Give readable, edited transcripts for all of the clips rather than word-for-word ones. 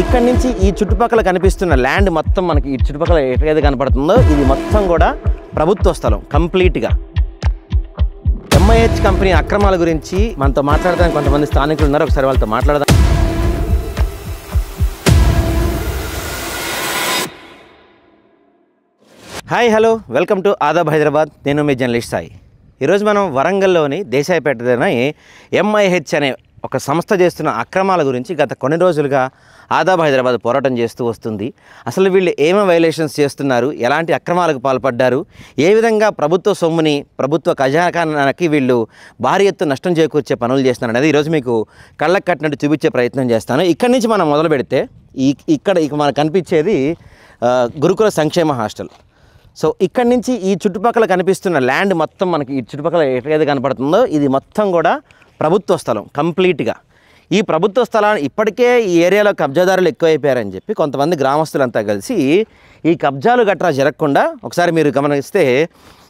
ఇక్కడ నుంచి ఈ చుట్టుపక్కల కనిపిస్తున్న ల్యాండ్ మొత్తం మనకి ఈ చుట్టుపక్కల ఎక్కడైతే కనపడుతుందో ఇది మొత్తం కూడా ప్రభుత్వ స్థలం కంప్లీట్గా. ఎంఐహెచ్ కంపెనీ అక్రమాల గురించి మనతో మాట్లాడడానికి కొంతమంది స్థానికులు ఉన్నారు. ఒకసారి వాళ్ళతో మాట్లాడదాం. Hi, hello, welcome to Adaab Hyderabad. నేను మీ జర్నలిస్ట్ సాయి. ఈరోజు మనం వరంగల్లోని దేశాయిపేటలోని ఎంఐహెచ్ అనే ఒక సంస్థ చేస్తున్న అక్రమాల గురించి గత కొన్ని రోజులుగా ఆదాబ్ హైదరాబాద్ పోరాటం చేస్తూ వస్తుంది. అసలు వీళ్ళు ఏమేమి వైలేషన్స్ చేస్తున్నారు, ఎలాంటి అక్రమాలకు పాల్పడ్డారు, ఏ విధంగా ప్రభుత్వ సొమ్ముని ప్రభుత్వ ఖజానాకి వీళ్ళు భారీ ఎత్తు నష్టం చేకూర్చే పనులు చేస్తున్నారు అనేది ఈరోజు మీకు కళ్ళకు కట్టినట్టు చూపించే ప్రయత్నం చేస్తాను. ఇక్కడి నుంచి మనం మొదలు పెడితే ఇక్కడ మనకు కనిపించేది గురుకుల సంక్షేమ హాస్టల్. సో ఇక్కడి నుంచి ఈ చుట్టుపక్కల కనిపిస్తున్న ల్యాండ్ మొత్తం మనకి ఈ చుట్టుపక్కల ఎక్కడైతే కనపడుతుందో ఇది మొత్తం కూడా ప్రభుత్వ స్థలం కంప్లీట్గా. ఈ ప్రభుత్వ స్థలాన్ని ఇప్పటికే ఈ ఏరియాలో కబ్జాదారులు ఎక్కువైపోయారని చెప్పి కొంతమంది గ్రామస్తులంతా కలిసి ఈ కబ్జాలు గట్రా జరగకుండా ఒకసారి మీరు గమనిస్తే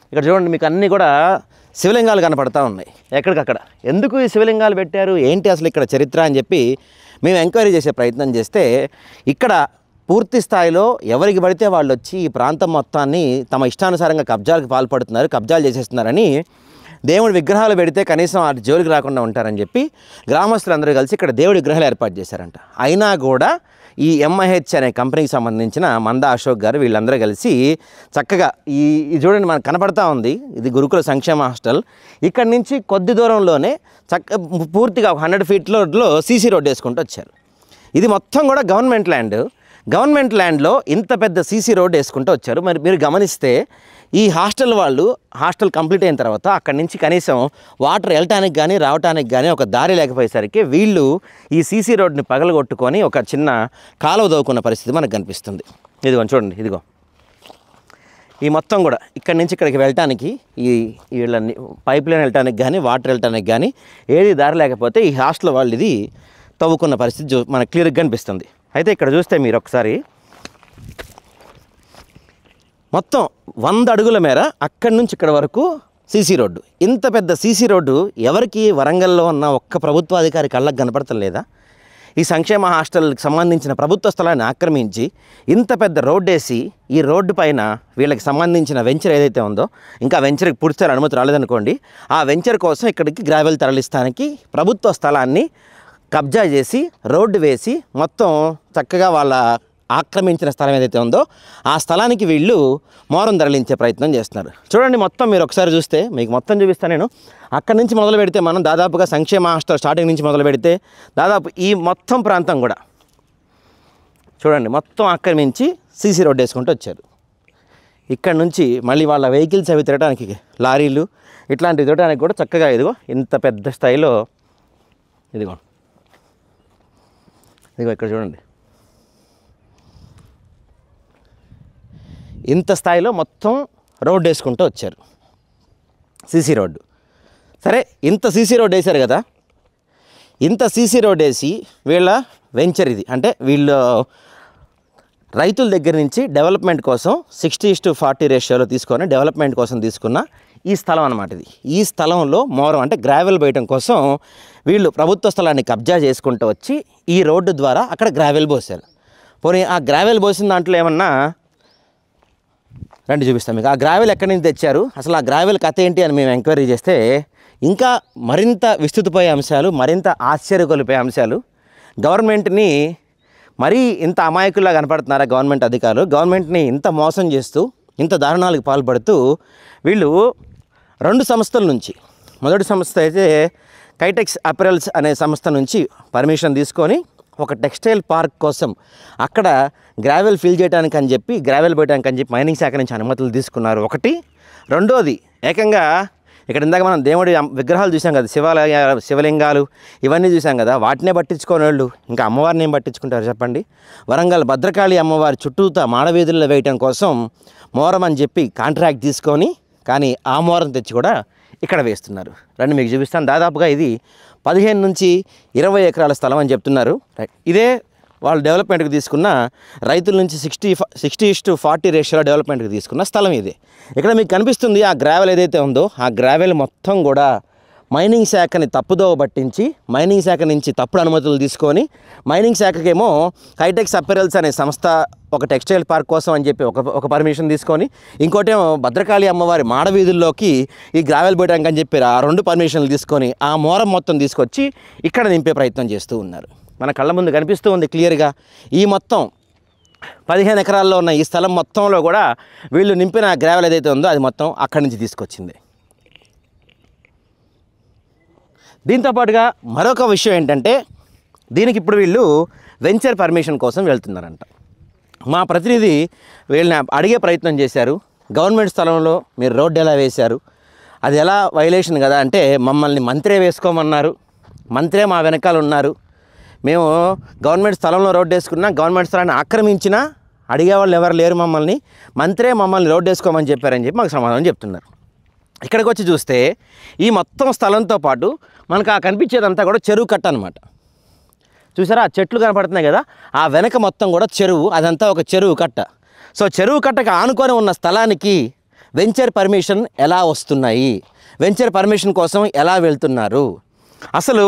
ఇక్కడ చూడండి, మీకు అన్నీ కూడా శివలింగాలు కనపడతా ఉన్నాయి ఎక్కడికక్కడ. ఎందుకు ఈ శివలింగాలు పెట్టారు, ఏంటి అసలు ఇక్కడ చరిత్ర అని చెప్పి మేము ఎంక్వైరీ చేసే ప్రయత్నం చేస్తే ఇక్కడ పూర్తి స్థాయిలో ఎవరికి పడితే వాళ్ళు వచ్చి ఈ ప్రాంతం మొత్తాన్ని తమ ఇష్టానుసారంగా కబ్జాలకు పాల్పడుతున్నారు, కబ్జాలు చేసేస్తున్నారని, దేవుడి విగ్రహాలు పెడితే కనీసం ఆ జోలికి రాకుండా ఉంటారని చెప్పి గ్రామస్తులందరూ కలిసి ఇక్కడ దేవుడి విగ్రహాలు ఏర్పాటు చేశారంట. అయినా కూడా ఈ ఎంఐహెచ్ అనే కంపెనీకి సంబంధించిన మందా అశోక్ గారు వీళ్ళందరూ కలిసి చక్కగా ఈ చూడండి మనకు కనపడతా ఉంది, ఇది గురుకుల సంక్షేమ హాస్టల్. ఇక్కడి నుంచి కొద్ది దూరంలోనే పూర్తిగా 100 ఫీట్లలో సీసీ రోడ్డు వేసుకుంటూ వచ్చారు. ఇది మొత్తం కూడా గవర్నమెంట్ ల్యాండ్లో ఇంత పెద్ద సీసీ రోడ్ వేసుకుంటూ వచ్చారు. మరి మీరు గమనిస్తే ఈ హాస్టల్ కంప్లీట్ అయిన తర్వాత అక్కడి నుంచి కనీసం వాటర్ వెళ్ళటానికి కానీ రావటానికి కానీ ఒక దారి లేకపోయేసరికి వీళ్ళు ఈ సీసీ రోడ్ని పగలగొట్టుకొని ఒక చిన్న కాలువ దవ్వుకున్న పరిస్థితి మనకు కనిపిస్తుంది. ఇదిగో చూడండి, ఇదిగో ఈ మొత్తం కూడా ఇక్కడి నుంచి ఇక్కడికి వెళ్ళటానికి వీళ్ళని పైప్ లైన్ వెళ్ళటానికి కానీ వాటర్ వెళ్ళటానికి కానీ ఏది దారి లేకపోతే ఈ హాస్టల్ వాళ్ళు ఇది తవ్వుకున్న పరిస్థితి మనకు క్లియర్గా కనిపిస్తుంది. అయితే ఇక్కడ చూస్తే మీరు ఒకసారి మొత్తం 100 అడుగుల మేర అక్కడి నుంచి ఇక్కడ వరకు సీసీ రోడ్డు. ఇంత పెద్ద సీసీ రోడ్డు ఎవరికి వరంగల్లో ఉన్న ఒక్క ప్రభుత్వాధికారి కళ్ళకు కనపడతలేదా? ఈ సంక్షేమ హాస్టల్కి సంబంధించిన ప్రభుత్వ స్థలాన్ని ఆక్రమించి ఇంత పెద్ద రోడ్డు వేసి ఈ రోడ్డు పైన వీళ్ళకి సంబంధించిన వెంచర్ ఏదైతే ఉందో, ఇంకా వెంచర్కి పూర్తిస్థాయి అనుమతి రాలేదనుకోండి, ఆ వెంచర్ కోసం ఇక్కడికి గ్రావెల్ తరలిస్తానికి ప్రభుత్వ స్థలాన్ని కబ్జా చేసి రోడ్డు వేసి మొత్తం చక్కగా వాళ్ళ ఆక్రమించిన స్థలం ఏదైతే ఉందో ఆ స్థలానికి వీళ్ళు మోరం తరలించే ప్రయత్నం చేస్తున్నారు. చూడండి, మొత్తం మీరు ఒకసారి చూస్తే మీకు మొత్తం చూపిస్తాను నేను. అక్కడి నుంచి మొదలు పెడితే మనం దాదాపుగా సంక్షేమ హాస్టల్ స్టార్టింగ్ నుంచి మొదలు పెడితే దాదాపు ఈ మొత్తం ప్రాంతం కూడా చూడండి మొత్తం ఆక్రమించి సీసీ రోడ్డు వేసుకుంటూ వచ్చారు. ఇక్కడ నుంచి మళ్ళీ వాళ్ళ వెహికల్స్ అవి తిరగడానికి లారీలు ఇట్లాంటివి తిరగడానికి కూడా చక్కగా ఇదిగో ఇంత పెద్ద స్థాయిలో ఇదిగో ఇక్కడ చూడండి, ఇంత స్థాయిలో మొత్తం రోడ్డు వేసుకుంటూ వచ్చారు, సీసీ రోడ్డు. సరే, ఇంత సీసీ రోడ్డు వేశారు కదా, ఇంత సీసీ రోడ్డు వేసి వీళ్ళ వెంచర్ ఇది అంటే వీళ్ళు రైతుల దగ్గర నుంచి డెవలప్మెంట్ కోసం 60:40 రేషియోలో తీసుకొని డెవలప్మెంట్ కోసం తీసుకున్న ఈ స్థలం అన్నమాట. ఇది ఈ స్థలంలో మోరం అంటే గ్రావెల్ వేయటం కోసం వీళ్ళు ప్రభుత్వ స్థలాన్ని కబ్జా చేసుకుంటూ వచ్చి ఈ రోడ్డు ద్వారా అక్కడ గ్రావెల్ పోసారు. పోనీ ఆ గ్రావెల్ పోసిన దాంట్లో ఏమన్నా రండి చూపిస్తాం మీకు. ఆ గ్రావెల్ ఎక్కడి నుంచి తెచ్చారు, అసలు ఆ గ్రావెల్ కథ ఏంటి అని మేము ఎంక్వైరీ చేస్తే ఇంకా మరింత విస్తృతపోయే అంశాలు, మరింత ఆశ్చర్యకొలిపే అంశాలు. గవర్నమెంట్ని మరీ ఇంత అమాయకుల్లా కనపడుతున్నారా గవర్నమెంట్ అధికారులు? గవర్నమెంట్ని ఇంత మోసం చేస్తూ ఇంత దారుణాలకు పాల్పడుతూ వీళ్ళు 2 సంస్థల నుంచి, మొదటి సంస్థ అయితే కైటెక్స్ అపెరల్స్ అనే సంస్థ నుంచి పర్మిషన్ తీసుకొని ఒక టెక్స్టైల్ పార్క్ కోసం అక్కడ గ్రావెల్ ఫిల్ చేయడానికి అని చెప్పి గ్రావెల్ పోయడానికి అని చెప్పి మైనింగ్ శాఖ నుంచి అనుమతులు తీసుకున్నారు. ఒకటి. రెండోది ఏకంగా ఇక్కడ ఇందాక మనం దేవుడి విగ్రహాలు చూసాం కదా, శివలింగాలు ఇవన్నీ చూసాం కదా, వాటినే పట్టించుకోని వాళ్ళు ఇంకా అమ్మవారిని ఏం పట్టించుకుంటారు చెప్పండి? వరంగల్ భద్రకాళి అమ్మవారి చుట్టూతా మాడవీధుల్లో వేయటం కోసం మోరం అని చెప్పి కాంట్రాక్ట్ తీసుకొని కానీ ఆ మోరం తెచ్చి కూడా ఇక్కడ వేస్తున్నారు. రండి మీకు చూపిస్తాను. దాదాపుగా ఇది 15 నుంచి 20 ఎకరాల స్థలం అని చెప్తున్నారు. ఇదే వాళ్ళు డెవలప్మెంట్కి తీసుకున్న రైతుల నుంచి 60:40 రేషియోలో డెవలప్మెంట్కి తీసుకున్న స్థలం ఇదే. ఇక్కడ మీకు కనిపిస్తుంది ఆ గ్రావెల్ ఏదైతే ఉందో ఆ గ్రావెల్ మొత్తం కూడా మైనింగ్ శాఖని తప్పుదోవ పట్టించి మైనింగ్ శాఖ నుంచి తప్పుడు అనుమతులు తీసుకొని మైనింగ్ శాఖకేమో హైటెక్స్ అపెరల్స్ అనే సంస్థ ఒక టెక్స్టైల్ పార్క్ కోసం అని చెప్పి ఒక పర్మిషన్ తీసుకొని, ఇంకోటేమో భద్రకాళి అమ్మవారి మాడవీధుల్లోకి ఈ గ్రావెల్ వేయడానికి అని చెప్పి ఆ 2 పర్మిషన్లు తీసుకొని ఆ మోరం మొత్తం తీసుకొచ్చి ఇక్కడ నింపే ప్రయత్నం చేస్తూ ఉన్నారు. మన కళ్ళ ముందు కనిపిస్తూ ఉంది క్లియర్గా. ఈ మొత్తం 15 ఎకరాల్లో ఉన్న ఈ స్థలం మొత్తంలో కూడా వీళ్ళు నింపిన గ్రావెల్ ఏదైతే ఉందో అది మొత్తం అక్కడి నుంచి తీసుకొచ్చింది. దీంతోపాటుగా మరొక విషయం ఏంటంటే, దీనికి ఇప్పుడు వీళ్ళు వెంచర్ పర్మిషన్ కోసం వెళ్తున్నారంట. మా ప్రతినిధి వీళ్ళని అడిగే ప్రయత్నం చేశారు, గవర్నమెంట్ స్థలంలో మీరు రోడ్డు ఎలా వేశారు, అది ఎలా వైలేషన్ కదా అంటే, మమ్మల్ని మంత్రే వేసుకోమన్నారు, మంత్రే మా వెనకాల ఉన్నారు, మేము గవర్నమెంట్ స్థలంలో రోడ్డు వేసుకున్నా గవర్నమెంట్ స్థలాన్ని ఆక్రమించినా అడిగేవాళ్ళు ఎవరు లేరు, మంత్రే మమ్మల్ని రోడ్డు వేసుకోమని చెప్పారని చెప్పి మాకు సమాధానం చెప్తున్నారు. ఇక్కడికి వచ్చి చూస్తే ఈ మొత్తం స్థలంతో పాటు మనకు ఆ కనిపించేదంతా కూడా చెరువు కట్ట అనమాట. చూసారా, ఆ చెట్లు కనపడుతున్నాయి కదా, ఆ వెనక మొత్తం కూడా చెరువు, అదంతా ఒక చెరువు కట్ట. సో చెరువు కట్టకు ఆనుకొని ఉన్న స్థలానికి వెంచర్ పర్మిషన్ ఎలా వస్తున్నాయి, వెంచర్ పర్మిషన్ కోసం ఎలా వెళ్తున్నారు, అసలు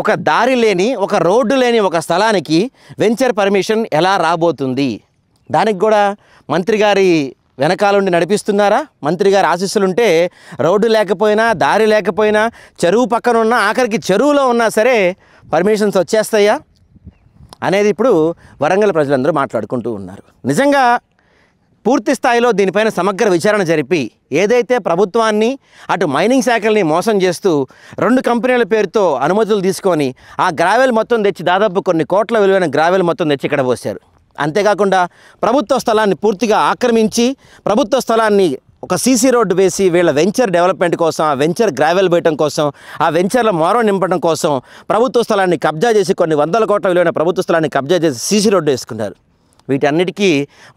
ఒక దారి లేని, ఒక రోడ్డు లేని ఒక స్థలానికి వెంచర్ పర్మిషన్ ఎలా రాబోతుంది, దానికి కూడా మంత్రి గారి వెనకాలండి నడిపిస్తున్నారా? మంత్రి గారి ఆశీస్సులుంటే రోడ్డు లేకపోయినా దారి లేకపోయినా చెరువు పక్కన ఉన్న, ఆఖరికి చెరువులో ఉన్నా సరే పర్మిషన్స్ వచ్చేస్తాయా అనేది ఇప్పుడు వరంగల్ ప్రజలందరూ మాట్లాడుకుంటూ ఉన్నారు. నిజంగా పూర్తి స్థాయిలో దీనిపైన సమగ్ర విచారణ జరిపి ఏదైతే ప్రభుత్వాన్ని అటు మైనింగ్ శాఖల్ని మోసం చేస్తూ 2 కంపెనీల పేరుతో అనుమతులు తీసుకొని ఆ గ్రావెల్ మొత్తం తెచ్చి దాదాపు కొన్ని కోట్ల విలువైన గ్రావెల్ మొత్తం తెచ్చి ఇక్కడ పోశారు. అంతేకాకుండా ప్రభుత్వ స్థలాన్ని పూర్తిగా ఆక్రమించి ప్రభుత్వ స్థలాన్ని ఒక సీసీ రోడ్డు వేసి వీళ్ళ వెంచర్ డెవలప్మెంట్ కోసం, ఆ వెంచర్ గ్రావెల్ వేయటం కోసం, ఆ వెంచర్ల మోరం నింపడం కోసం ప్రభుత్వ స్థలాన్ని కబ్జా చేసి కొన్ని వందల కోట్ల విలువైన ప్రభుత్వ స్థలాన్ని కబ్జా చేసి సీసీ రోడ్డు వేసుకున్నారు. వీటన్నిటికీ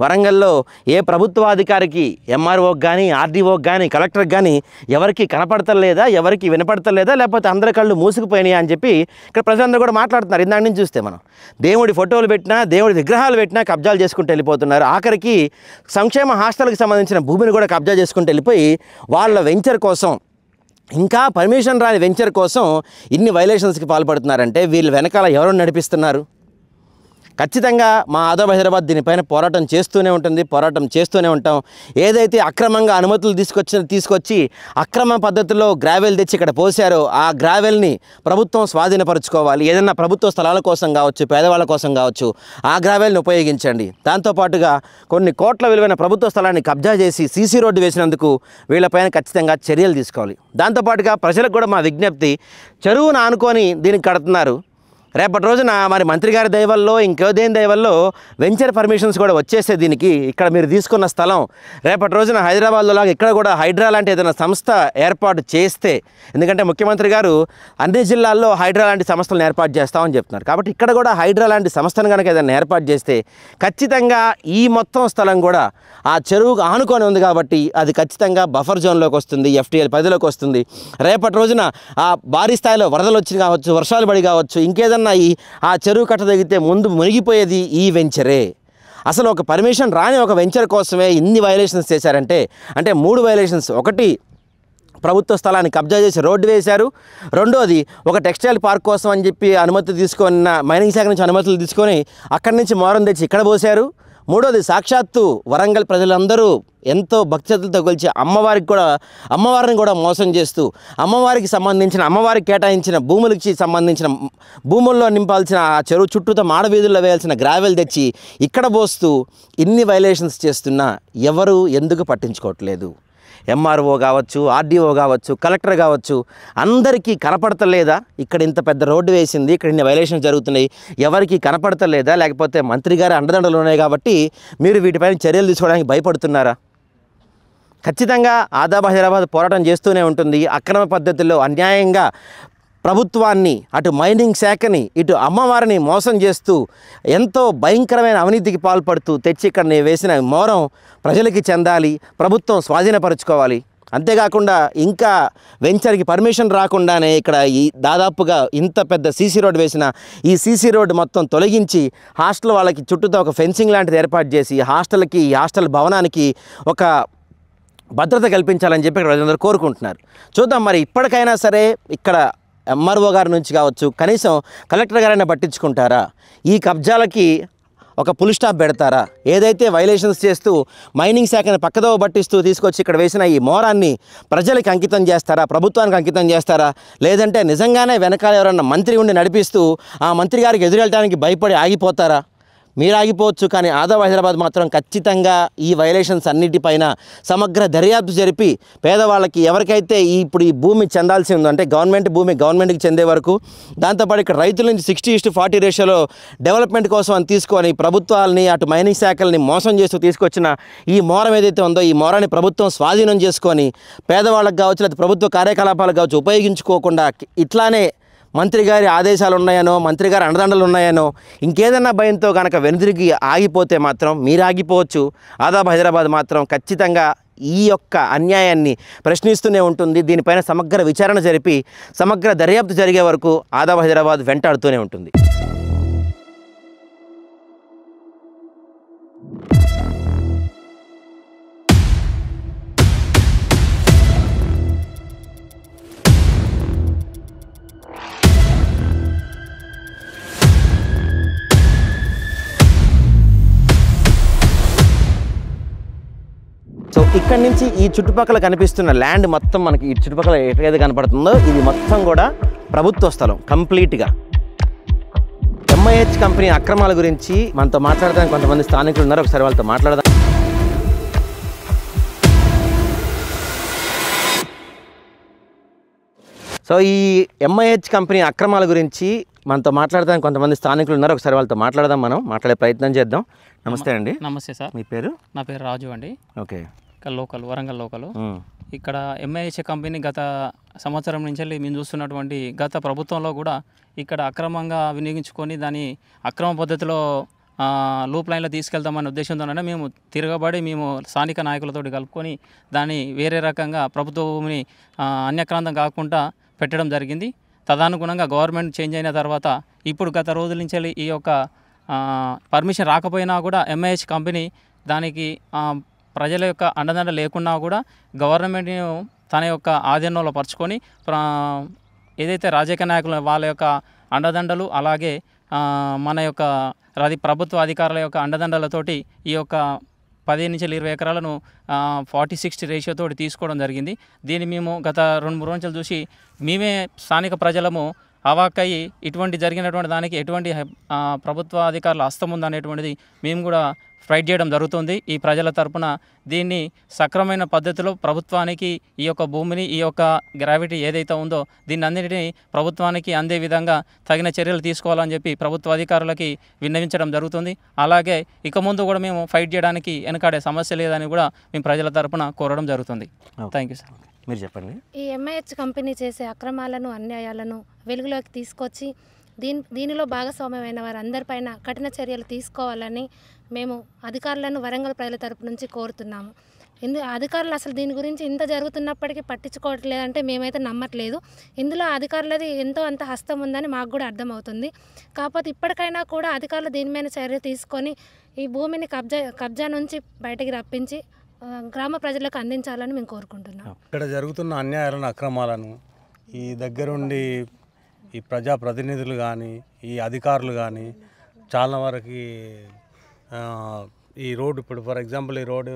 వరంగల్లో ఏ ప్రభుత్వాధికారికి, ఎంఆర్ఓకి కానీ, ఆర్డీఓకి కానీ, కలెక్టర్కి కానీ ఎవరికి కనపడతలేదా, ఎవరికి వినపడతలేదా, లేకపోతే అందరి కళ్ళు మూసుకుపోయినాయా అని చెప్పి ఇక్కడ ప్రజలందరూ కూడా మాట్లాడుతున్నారు. ఇందాక నుంచి చూస్తే మనం దేవుడి ఫోటోలు పెట్టినా, దేవుడి విగ్రహాలు పెట్టినా కబ్జాలు చేసుకుంటూ వెళ్ళిపోతున్నారు. ఆఖరికి సంక్షేమ హాస్టల్కి సంబంధించిన భూమిని కూడా కబ్జా చేసుకుంటూ వెళ్ళిపోయి వాళ్ళ వెంచర్ కోసం, ఇంకా పర్మిషన్ రాని వెంచర్ కోసం ఇన్ని వైలేషన్స్కి పాల్పడుతున్నారంటే వీళ్ళు వెనకాల ఎవరు నడిపిస్తున్నారు? ఖచ్చితంగా మా ఆదాబ్ హైదరాబాద్ దీనిపైన పోరాటం చేస్తూనే ఉంటుంది, పోరాటం చేస్తూనే ఉంటాం. ఏదైతే అక్రమంగా అనుమతులు తీసుకొచ్చి అక్రమ పద్ధతిలో గ్రావెల్ తెచ్చి ఇక్కడ పోసారో ఆ గ్రావెల్ని ప్రభుత్వం స్వాధీనపరచుకోవాలి. ఏదైనా ప్రభుత్వ స్థలాల కోసం కావచ్చు, పేదవాళ్ళ కోసం కావచ్చు, ఆ గ్రావెల్ని ఉపయోగించండి. దాంతోపాటుగా కొన్ని కోట్ల విలువైన ప్రభుత్వ స్థలాన్ని కబ్జా చేసి సీసీ రోడ్డు వేసినందుకు వీళ్ళపైన ఖచ్చితంగా చర్యలు తీసుకోవాలి. దాంతోపాటుగా ప్రజలకు కూడా మా విజ్ఞప్తి, చెరువును ఆనుకొని దీనికి కడుతున్నారు. రేపటి రోజున మరి మంత్రి గారి దయవల్లో, ఇంకేదేని దయవల్లో వెంచర్ పర్మిషన్స్ కూడా వచ్చేస్తే దీనికి, ఇక్కడ మీరు తీసుకున్న స్థలం రేపటి రోజున హైదరాబాద్లో లాగా ఇక్కడ కూడా హైడ్రా లాంటి ఏదైనా సంస్థ ఏర్పాటు చేస్తే, ఎందుకంటే ముఖ్యమంత్రి గారు అన్ని జిల్లాల్లో హైడ్రా లాంటి సంస్థలను ఏర్పాటు చేస్తామని చెప్తున్నారు. కాబట్టి ఇక్కడ కూడా హైడ్రా లాంటి సంస్థను కనుక ఏదైనా ఏర్పాటు చేస్తే ఖచ్చితంగా ఈ మొత్తం స్థలం కూడా ఆ చెరువుకు ఆనుకొని ఉంది కాబట్టి అది ఖచ్చితంగా బఫర్ జోన్లోకి వస్తుంది, FTL 10లోకి వస్తుంది. రేపటి రోజున ఆ భారీ స్థాయిలో వరదలు వచ్చి కావచ్చు, వర్షాలు పడి కావచ్చు, ఇంకేదన్నా ఆ చెరువు కట్ట తగ్గితే ముందు మునిగిపోయేది ఈ వెంచరే. అసలు ఒక పర్మిషన్ రాని ఒక వెంచర్ కోసమే ఇన్ని వైలేషన్స్ చేశారంటే, అంటే 3 వైలేషన్స్. ఒకటి, ప్రభుత్వ స్థలాన్ని కబ్జా చేసి రోడ్డు వేశారు. రెండోది, ఒక టెక్స్టైల్ పార్క్ కోసం అని చెప్పి అనుమతి తీసుకున్న మైనింగ్ శాఖ నుంచి అనుమతులు తీసుకొని అక్కడి నుంచి మోరం తెచ్చి ఇక్కడ పోశారు. మూడోది, సాక్షాత్తు వరంగల్ ప్రజలందరూ ఎంతో భక్తితో కొలిచి అమ్మవారిని కూడా మోసం చేస్తూ అమ్మవారికి కేటాయించిన భూములకి సంబంధించిన భూముల్లో నింపాల్సిన ఆ చెరువు చుట్టూతో మాడవీధుల్లో వేయాల్సిన గ్రావెల్ తెచ్చి ఇక్కడ పోస్తూ ఇన్ని వైలేషన్స్ చేస్తున్నా ఎవరు ఎందుకు పట్టించుకోవట్లేదు? ఎంఆర్ఓ కావచ్చు, ఆర్డీఓ కావచ్చు, కలెక్టర్ కావచ్చు, అందరికీ కనపడతలేదా? ఇక్కడ ఇంత పెద్ద రోడ్డు వేసింది, ఇక్కడ ఇన్ని వైలేషన్స్ జరుగుతున్నాయి, ఎవరికి కనపడతలేదా? లేకపోతే మంత్రి గారి అండదండలు ఉన్నాయి కాబట్టి మీరు వీటిపైన చర్యలు తీసుకోవడానికి భయపడుతున్నారా? ఖచ్చితంగా ఆదాబ్ హైదరాబాద్ పోరాటం చేస్తూనే ఉంటుంది. అక్రమ పద్ధతుల్లో అన్యాయంగా ప్రభుత్వాన్ని, అటు మైనింగ్ శాఖని, ఇటు అమ్మవారిని మోసం చేస్తూ ఎంతో భయంకరమైన అవినీతికి పాల్పడుతూ తెచ్చి ఇక్కడ వేసిన మోరం ప్రజలకి చెందాలి, ప్రభుత్వం స్వాధీనపరచుకోవాలి. అంతేకాకుండా ఇంకా వెంచర్కి పర్మిషన్ రాకుండానే ఇక్కడ ఈ దాదాపుగా ఇంత పెద్ద సీసీ రోడ్ వేసిన ఈ సీసీ రోడ్ మొత్తం తొలగించి హాస్టల్ వాళ్ళకి చుట్టూతో ఒక ఫెన్సింగ్ లాంటిది ఏర్పాటు చేసి హాస్టల్ భవనానికి ఒక భద్రత కల్పించాలని చెప్పి ఇక్కడ ప్రజలందరూ కోరుకుంటున్నారు. చూద్దాం మరి ఇప్పటికైనా సరే ఇక్కడ ఎంఆర్ఓ గారి నుంచి కావచ్చు, కనీసం కలెక్టర్ గారైనా పట్టించుకుంటారా, ఈ కబ్జాలకి ఒక ఫుల్ స్టాప్ పెడతారా, ఏదైతే వైలేషన్స్ చేస్తూ మైనింగ్ శాఖని పక్కదోవ పట్టిస్తూ తీసుకొచ్చి ఇక్కడ వేసిన ఈ మోరాన్ని ప్రజలకు అంకితం చేస్తారా, ప్రభుత్వానికి అంకితం చేస్తారా, లేదంటే నిజంగానే వెనకాల ఎవరన్నా మంత్రి ఉండి నడిపిస్తూ ఆ మంత్రి గారికి ఎదురెళ్ళడానికి భయపడి ఆగిపోతారా? మీరు ఆగిపోవచ్చు, కానీ ఆదాబ్ హైదరాబాద్ మాత్రం ఖచ్చితంగా ఈ వైలేషన్స్ అన్నిటిపైన సమగ్ర దర్యాప్తు జరిపి పేదవాళ్ళకి ఎవరికైతే ఇప్పుడు ఈ భూమి చెందాల్సి ఉందో, అంటే గవర్నమెంట్ భూమి గవర్నమెంట్కి చెందే వరకు, దాంతోపాటు ఇక్కడ రైతుల నుంచి 60:40 రేషియోలో డెవలప్మెంట్ కోసం అని తీసుకొని ప్రభుత్వాలని అటు మైనింగ్ శాఖల్ని మోసం చేస్తూ తీసుకొచ్చిన ఈ మోరం ఏదైతే ఉందో, ఈ మోరాన్ని ప్రభుత్వం స్వాధీనం చేసుకొని పేదవాళ్ళకి కావచ్చు, లేదా ప్రభుత్వ కార్యకలాపాలకు కావచ్చు ఉపయోగించుకోకుండా ఇట్లానే మంత్రి గారి ఆదేశాలు ఉన్నాయనో, మంత్రి గారి అండదండలు ఉన్నాయనో, ఇంకేదన్నా భయంతో కనుక వెనుదిరిగి ఆగిపోతే మాత్రం మీరు ఆగిపోవచ్చు. ఆదాబ్ హైదరాబాద్ మాత్రం ఖచ్చితంగా ఈ యొక్క అన్యాయాన్ని ప్రశ్నిస్తూనే ఉంటుంది. దీనిపైన సమగ్ర విచారణ జరిపి సమగ్ర దర్యాప్తు జరిగే వరకు ఆదాబ్ హైదరాబాద్ వెంటాడుతూనే ఉంటుంది. సో ఇక్కడ నుంచి ఈ చుట్టుపక్కల కనిపిస్తున్న ల్యాండ్ మొత్తం మనకి ఈ చుట్టుపక్కల ఎక్కడైతే కనపడుతుందో ఇది మొత్తం కూడా ప్రభుత్వ స్థలం కంప్లీట్గా. ఎంఐహెచ్ కంపెనీ అక్రమాల గురించి మనతో మాట్లాడడానికి కొంతమంది స్థానికులు ఉన్నారు, ఒకసారి వాళ్ళతో మాట్లాడదాం. సో ఈ ఎంఐహెచ్ కంపెనీ అక్రమాల గురించి మనతో మాట్లాడడానికి కొంతమంది స్థానికులు ఉన్నారు, ఒకసారి వాళ్ళతో మాట్లాడదాం, మనం మాట్లాడే ప్రయత్నం చేద్దాం. నమస్తే అండి. నమస్తే సార్. మీ పేరు? నా పేరు రాజు అండి. ఓకే. ఇక్కడ లోకల్, వరంగల్ లోకల్. ఇక్కడ ఎంఐహెచ్ కంపెనీ గత సంవత్సరం నుంచి మేము చూస్తున్నటువంటి గత ప్రభుత్వంలో కూడా ఇక్కడ అక్రమంగా వినియోగించుకొని దాన్ని అక్రమ పద్ధతిలో లూప్ లైన్లో తీసుకెళ్తామనే ఉద్దేశంతోనే మేము తిరగబడి మేము స్థానిక నాయకులతో కలుపుకొని దాన్ని వేరే రకంగా ప్రభుత్వ భూమిని అన్యక్రాంతం కాకుండా పెట్టడం జరిగింది. తదనుగుణంగా గవర్నమెంట్ చేంజ్ అయిన తర్వాత ఇప్పుడు గత రోజుల నుంచి ఈ యొక్క పర్మిషన్ రాకపోయినా కూడా ఎంఐహెచ్ కంపెనీ దానికి ప్రజల యొక్క అండదండ లేకున్నా కూడా గవర్నమెంట్ని తన యొక్క ఆధీనంలో పరుచుకొని ఏదైతే రాజకీయ నాయకులు వాళ్ళ యొక్క అండదండలు, అలాగే మన యొక్క ప్రభుత్వ అధికారుల యొక్క అండదండలతోటి ఈ యొక్క 10 నుంచి 20 ఎకరాలను 40:60 రేషియోతో తీసుకోవడం జరిగింది. దీన్ని మేము గత 2-3 రోజులు చూసి మేమే స్థానిక ప్రజలము అవాక్కయ్యి ఇటువంటి జరిగినటువంటి దానికి ఎటువంటి ప్రభుత్వ అధికారుల హస్తం ఉందనేటువంటిది మేము కూడా ఫైట్ చేయడం జరుగుతుంది. ఈ ప్రజల తరపున దీన్ని సక్రమైన పద్ధతిలో ప్రభుత్వానికి ఈ యొక్క భూమిని, ఈ యొక్క గ్రావిటీ ఏదైతే ఉందో దీన్ని అన్నిటినీ ప్రభుత్వానికి అందే విధంగా తగిన చర్యలు తీసుకోవాలని చెప్పి ప్రభుత్వ అధికారులకి విన్నవించడం జరుగుతుంది. అలాగే ఇక ముందు కూడా మేము ఫైట్ చేయడానికి వెనకాడే సమస్య లేదని కూడా మేము ప్రజల తరపున కోరడం జరుగుతుంది. Thank you sir. మీరు చెప్పండి. ఈ ఎంఐహెచ్ కంపెనీ చేసే అక్రమాలను, అన్యాయాలను వెలుగులోకి తీసుకొచ్చి దీనిలో భాగస్వామ్యమైన వారందరిపైన కఠిన చర్యలు తీసుకోవాలని మేము అధికారులను వరంగల్ ప్రజల తరపు నుంచి కోరుతున్నాము. అధికారులు అసలు దీని గురించి ఇంత జరుగుతున్నప్పటికీ పట్టించుకోవట్లేదంటే మేమైతే నమ్మట్లేదు. ఇందులో అధికారులది ఎంతో అంత హస్తం ఉందని మాకు కూడా అర్థమవుతుంది. కాకపోతే ఇప్పటికైనా కూడా అధికారులు దీని మీద చర్య తీసుకొని ఈ భూమిని కబ్జా నుంచి బయటికి రప్పించి గ్రామ ప్రజలకు అందించాలని మేము కోరుకుంటున్నాం. ఇక్కడ జరుగుతున్న అన్యాయాలను, అక్రమాలను ఈ దగ్గరుండి ఈ ప్రజాప్రతినిధులు కానీ, ఈ అధికారులు కానీ చాలా వరకు ఈ రోడ్డు, ఇప్పుడు ఫర్ ఎగ్జాంపుల్ ఈ రోడ్డు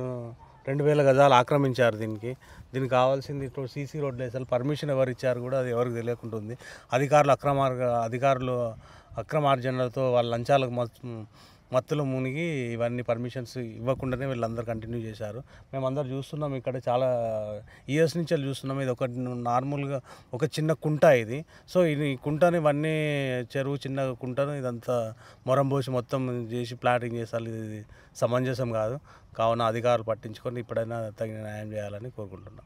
2000 గజాలు ఆక్రమించారు. దీనికి కావాల్సింది ఇప్పుడు సీసీ రోడ్లు వేసారు. పర్మిషన్ ఎవరు ఇచ్చారు కూడా అది ఎవరికి తెలియకుంటుంది. అధికారులు అక్రమార్జనలతో వాళ్ళ లంచాలకు మత్తులో మునిగి ఇవన్నీ పర్మిషన్స్ ఇవ్వకుండానే వీళ్ళందరూ కంటిన్యూ చేశారు. మేమందరూ చూస్తున్నాం, ఇక్కడ చాలా ఇయర్స్ నుంచి చూస్తున్నాం. ఇది ఒక నార్మల్గా ఒక చిన్న కుంట ఇది. సో ఈ కుంటని ఇవన్నీ చెరువు చిన్న కుంటను ఇదంతా మొరం పోసి మొత్తం చేసి ప్లాటింగ్ చేసాలి. ఇది సమంజసం కాదు. కావున అధికారులు పట్టించుకొని ఇప్పుడైనా తగిన న్యాయం చేయాలని కోరుకుంటున్నాం.